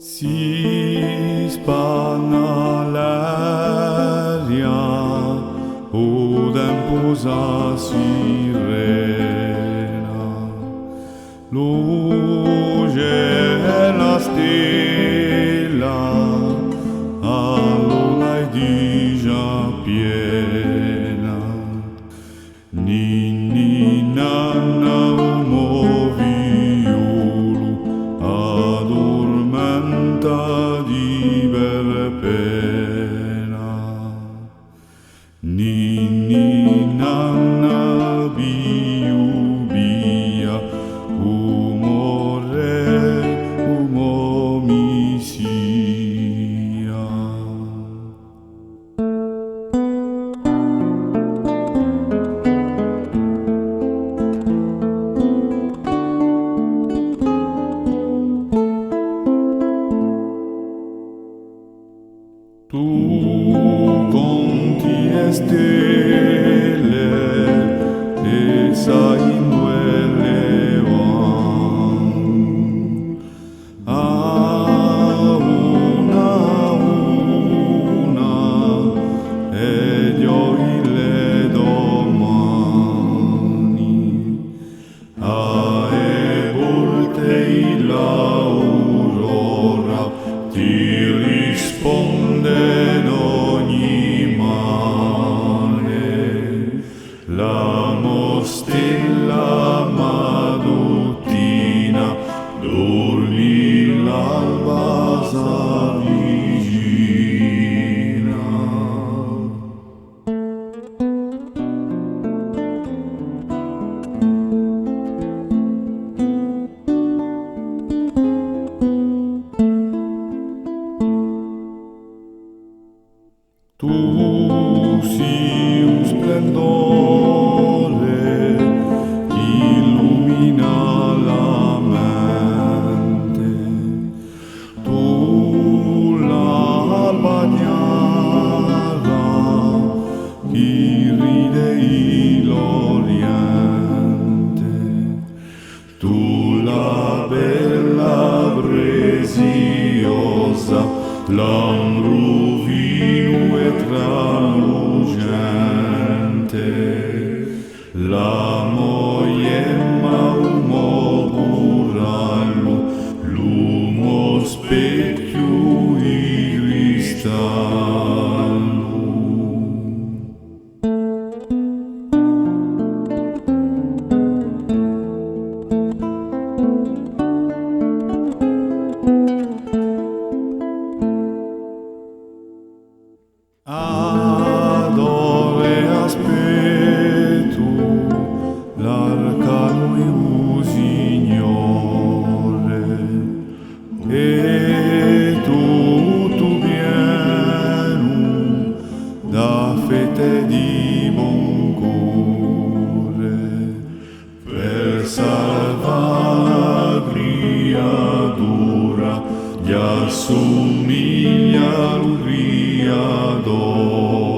Si spanna l'aria, o temposa sirena, luce la stella, a luna e digia piena, ninni nanna umo viulu, addormenta di pena. Ninni nanna biu bia, umo re, umo mi sia. Tu conti e stelle e sai in quelle van a una ed io le domani a e volte l'aurora ti risponde ogni mane, l'amo stella mattutina, dormi l'alba s'avvicina. Tu sei un splendore che illumina la mente, tu l'alba chiara che ride l'oriente, tu la bella preziosa, l'ambruvino e tralucente, la moiemma umo burrallo, l'umo specchio di cristallo. Adore aspetto l'arcano il Signore e tutto pieno da fede di buon cuore per salvare la creatura gli assomiglia al Creatore.